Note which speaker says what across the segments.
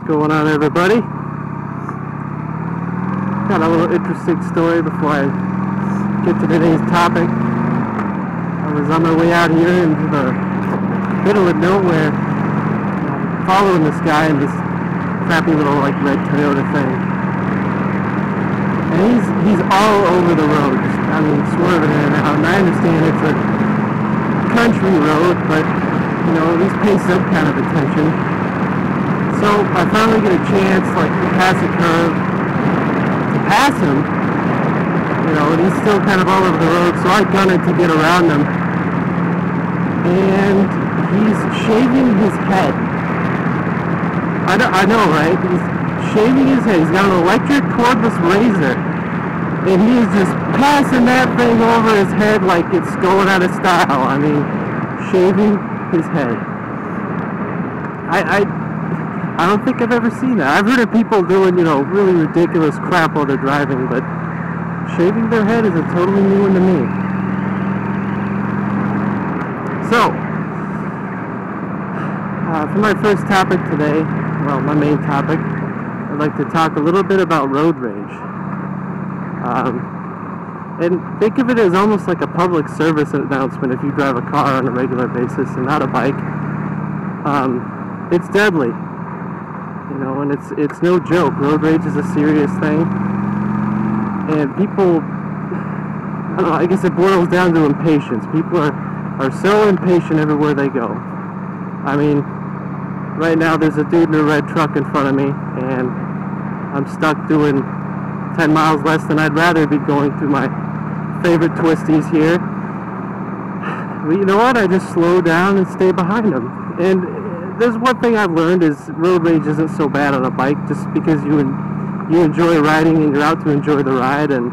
Speaker 1: going on, everybody? Got a little interesting story before I get to today's topic. I was on my way out here into the middle of nowhere, following this guy in this crappy little like red Toyota thing, and he's all over the road, just, I mean, swerving in and out. And I understand it's a country road, but you know, at least pay some kind of attention. So I finally get a chance, like, to pass a curve, to pass him, you know, and he's still kind of all over the road, so I gun it to get around him. And he's shaving his head. I know, right? He's shaving his head. He's got an electric cordless razor, and he is just passing that thing over his head like it's going out of style. I mean, shaving his head. I don't think I've ever seen that. I've heard of people doing, you know, really ridiculous crap while they're driving, but shaving their head is a totally new one to me. So, for my first topic today, well, my main topic, I'd like to talk a little bit about road rage. And think of it as almost like a public service announcement if you drive a car on a regular basis and not a bike. It's deadly. You know, and it's no joke. Road rage is a serious thing. And people, I don't know, I guess it boils down to impatience. People are so impatient everywhere they go. I mean, right now there's a dude in a red truck in front of me, and I'm stuck doing 10 miles less than I'd rather be going through my favorite twisties here. Well, you know what? I just slow down and stay behind him. And there's one thing I've learned is road rage isn't so bad on a bike, just because you enjoy riding and you're out to enjoy the ride, and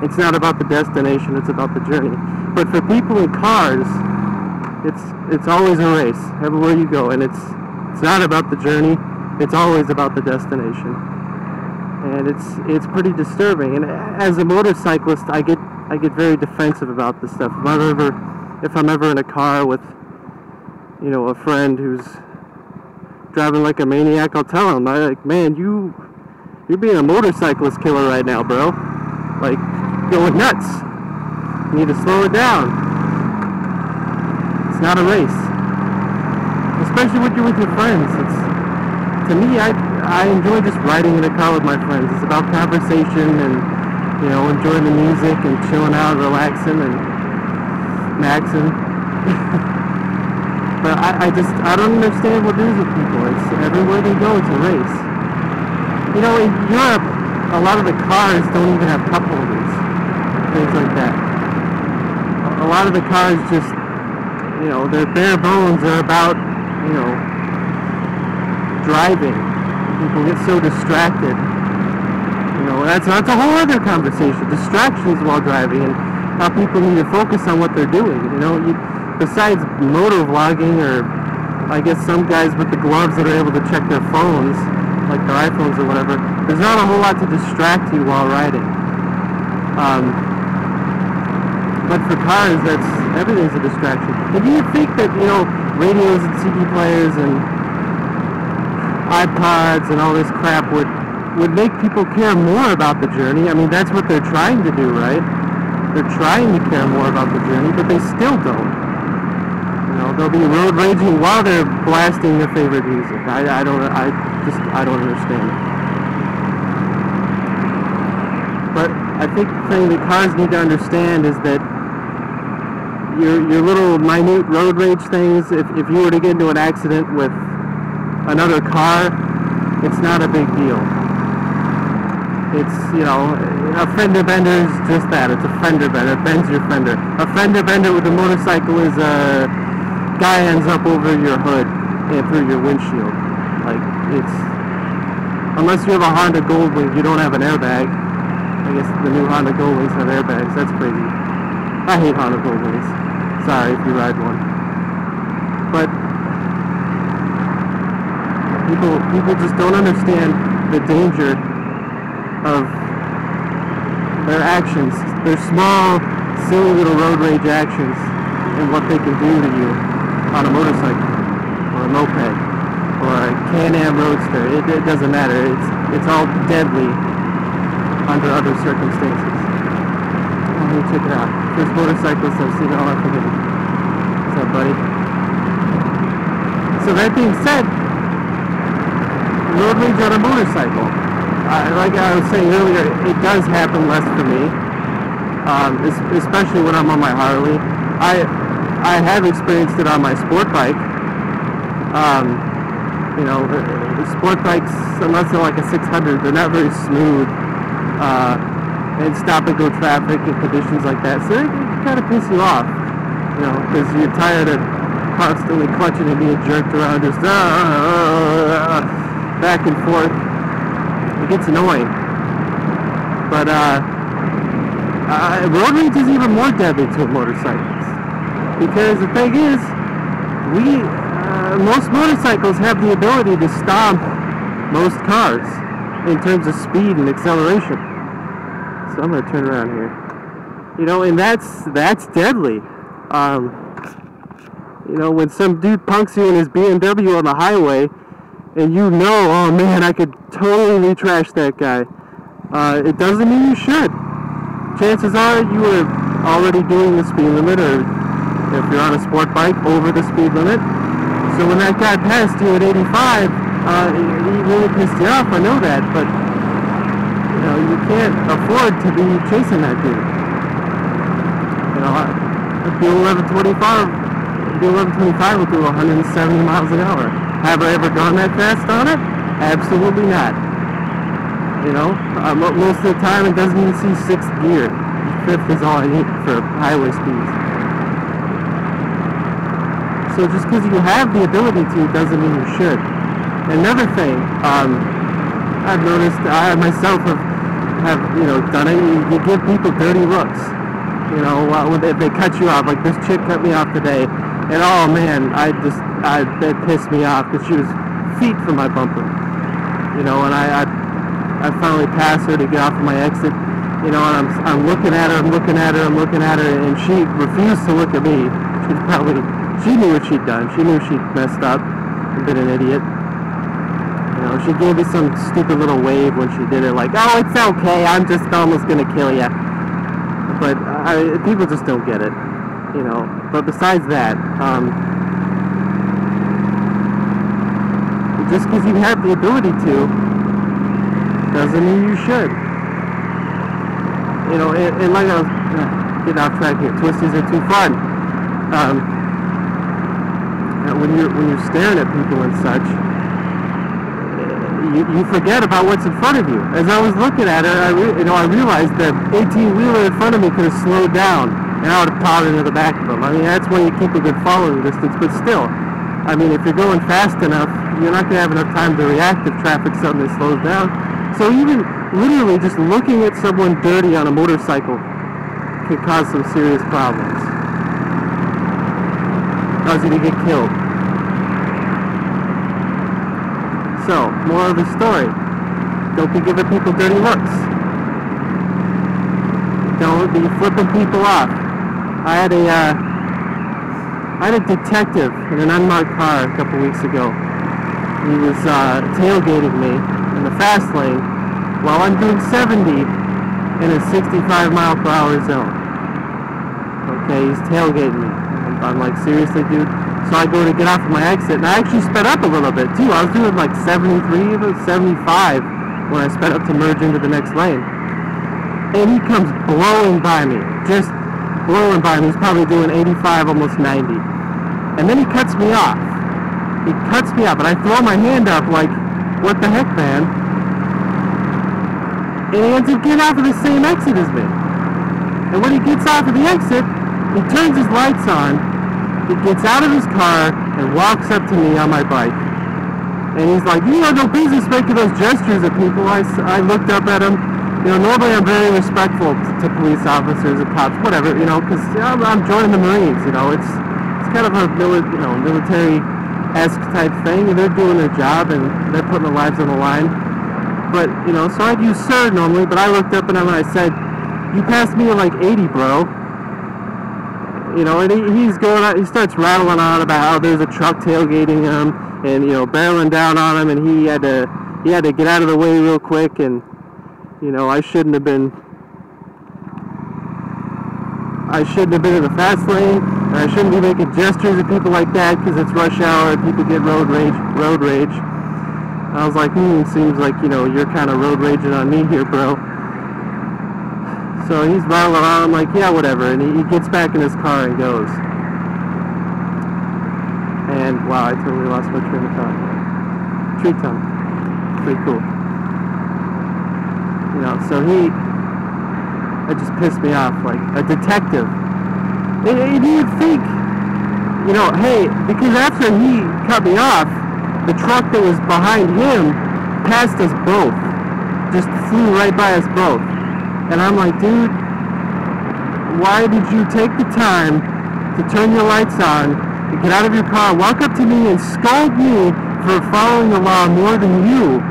Speaker 1: it's not about the destination, it's about the journey. But for people in cars, it's always a race everywhere you go, and it's not about the journey, it's always about the destination. And it's pretty disturbing. And as a motorcyclist, I get very defensive about this stuff. If I'm ever in a car with, you know, a friend who's driving like a maniac, I'll tell him, man, you're being a motorcyclist killer right now, bro. Like, going nuts. You need to slow it down. It's not a race. Especially when you're with your friends. To me, I enjoy just riding in a car with my friends. It's about conversation and, you know, enjoying the music and chilling out, relaxing and maxing. But I don't understand what it is with people. It's everywhere they go, it's a race. You know, in Europe, a lot of the cars don't even have cup holders, things like that. A lot of the cars just, you know, their bare bones are about, you know, driving. People get so distracted. You know, that's a whole other conversation. Distractions while driving, and how people need to focus on what they're doing. You know, besides motovlogging, or I guess some guys with the gloves that are able to check their phones, like their iPhones or whatever, there's not a whole lot to distract you while riding. But for cars, everything's a distraction. And do you think that, you know, radios and CD players and iPods and all this crap would make people care more about the journey? I mean, that's what they're trying to do, right? They're trying to care more about the journey, but they still don't. You know, they'll be road raging while they're blasting their favorite music. I don't understand it. But I think the thing that cars need to understand is that your little minute road rage things, if you were to get into an accident with another car, it's not a big deal. It's, you know, a fender bender is just that. It's a fender bender. It bends your fender. A fender bender with a motorcycle is a guy ends up over your hood and through your windshield. Like, it's, unless you have a Honda Goldwing, you don't have an airbag. I guess the new Honda Goldwings have airbags. That's crazy. I hate Honda Goldwings. Sorry if you ride one. But people just don't understand the danger of their actions, their small, silly little road rage actions, and what they can do to you on a motorcycle or a moped. or a Can-Am Roadster. It doesn't matter. It's all deadly under other circumstances. Let me check it out. First motorcyclist I've seen all afternoon. What's up, buddy? So that being said, road rage on a motorcycle. Like I was saying earlier, it does happen less for me, especially when I'm on my Harley. I have experienced it on my sport bike. You know, the sport bikes, unless they're like a 600, they're not very smooth, and stop and go traffic and conditions like that. So it can kind of piss you off, you know, because you're tired of constantly clutching and being jerked around, just back and forth. It gets annoying. But road rage is even more deadly to a motorcyclist, because the thing is, most motorcycles have the ability to stomp most cars in terms of speed and acceleration. So I'm gonna turn around here. You know, and that's deadly. You know, when some dude punks you in his BMW on the highway, and you know, oh man, I could totally trash that guy. It doesn't mean you should. Chances are you were already doing the speed limit, or if you're on a sport bike, over the speed limit. So when that guy passed you at 85, he really pissed you off, I know that, but you know, you can't afford to be chasing that dude. You know, a B1125 will do 170 miles an hour. Have I ever gone that fast on it? Absolutely not. You know, most of the time it doesn't even see 6th gear. 5th is all I need for highway speeds. So just because you have the ability to doesn't mean you should. Another thing, I've noticed, I myself have you know, done it. You give people dirty looks. You know, if they cut you off, like this chick cut me off today, and oh man, that pissed me off because she was feet from my bumper. You know, and I finally passed her to get off of my exit. You know, and I'm looking at her, and she refused to look at me. She knew what she'd done. She knew she'd messed up and been an idiot. You know, she gave me some stupid little wave when she did it, like, oh, it's okay, I'm just almost gonna kill you. But people just don't get it, you know. But besides that, just because you have the ability to doesn't mean you should. You know, and like I was getting off track here, twisties are too fun. When you're staring at people and such, you forget about what's in front of you. As I was looking at her, I realized that 18-wheeler in front of me could have slowed down, and I would have plowed into the back of them. I mean, that's why you keep a good following distance, but still, I mean, if you're going fast enough, you're not going to have enough time to react if traffic suddenly slows down. So even literally just looking at someone dirty on a motorcycle could cause some serious problems. Cause you to get killed. So, moral of the story, don't be giving people dirty looks. Don't be flipping people off. I had a detective in an unmarked car a couple weeks ago. He was tailgating me in the fast lane while I'm doing 70 in a 65-mile-per-hour zone. Okay, he's tailgating me. I'm like, seriously, dude? So I go to get off of my exit, and I actually sped up a little bit, too. I was doing like 73, 75 when I sped up to merge into the next lane. And he comes blowing by me, just blowing by me. He's probably doing 85, almost 90. And then he cuts me off. He cuts me off, and I throw my hand up like, what the heck, man? And he ends up getting off of the same exit as me. And when he gets off of the exit, he turns his lights on, he gets out of his car, and walks up to me on my bike. And he's like, you have no business making those gestures at people. I looked up at him. You know, normally I'm very respectful to police officers and cops, whatever, you know, because I'm joining the Marines, you know. It's kind of a military-esque type thing, and they're doing their job, and they're putting their lives on the line. But, you know, so I'd use sir normally, but I looked up at him and I said, you passed me at like 80, bro. You know, and he's going out, he starts rattling on about how there's a truck tailgating him, and you know, barreling down on him, and he had to get out of the way real quick, and you know, I shouldn't have been in the fast lane, and I shouldn't be making gestures at people like that because it's rush hour and people get road rage. And I was like, seems like, you know, you're kind of road raging on me here, bro. So he's rattling around. I'm like, yeah, whatever. And he gets back in his car and goes. And wow, I totally lost my train of thought. Tree tongue. Pretty cool. You know, so it just pissed me off, like a detective. And you'd think, you know, hey, because after he cut me off, the truck that was behind him passed us both. Just flew right by us both. And I'm like, dude, why did you take the time to turn your lights on, to get out of your car, walk up to me and scold me for following the law more than you,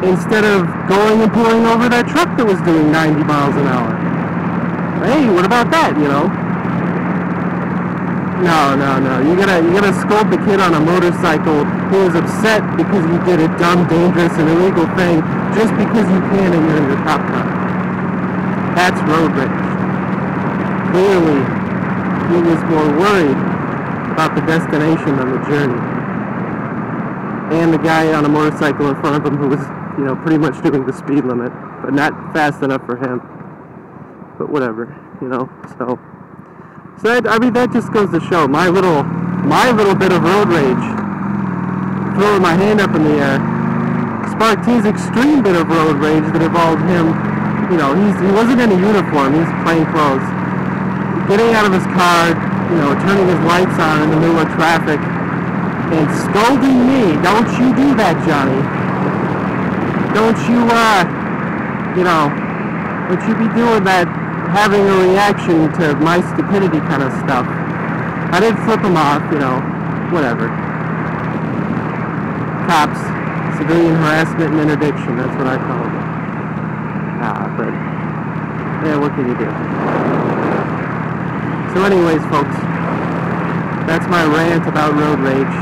Speaker 1: instead of going and pulling over that truck that was doing 90 miles an hour? Hey, what about that, you know? No. You gotta scold the kid on a motorcycle who is upset because you did a dumb, dangerous, and illegal thing just because you can and you're in your cop car. That's road rage. Clearly, he was more worried about the destination than the journey. And the guy on a motorcycle in front of him who was, you know, pretty much doing the speed limit, but not fast enough for him. But whatever, you know. So I mean, that just goes to show my little bit of road rage, throwing my hand up in the air, sparked his extreme bit of road rage that involved him. You know, he wasn't in a uniform; he's plain clothes, getting out of his car, you know, turning his lights on in the middle of traffic, and scolding me. Don't you do that, Johnny? Don't you, you know, don't you be doing that, having a reaction to my stupidity kind of stuff. I didn't flip him off, you know, whatever. Cops, civilian harassment and interdiction, that's what I call it. But, yeah, what can you do? So anyways, folks, that's my rant about road rage.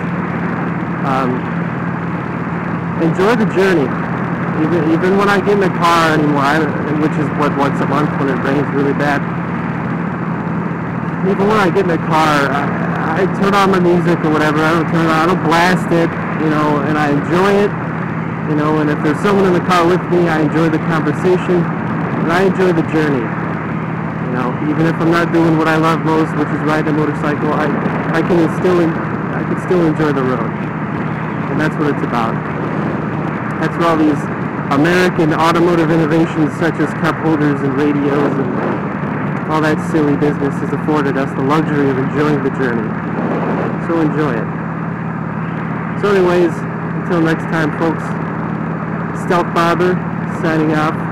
Speaker 1: Enjoy the journey. Even when I get in the car anymore, which is once a month when it rains really bad. Even when I get in the car, I turn on my music or whatever. I don't blast it, you know, and I enjoy it, you know. And if there's someone in the car with me, I enjoy the conversation and I enjoy the journey. You know, even if I'm not doing what I love most, which is riding a motorcycle, I can still enjoy the road, and that's what it's about. That's what all these American automotive innovations such as cup holders and radios and all that silly business has afforded us the luxury of enjoying the journey. So enjoy it. So anyways, until next time, folks, Stealth Barber signing off.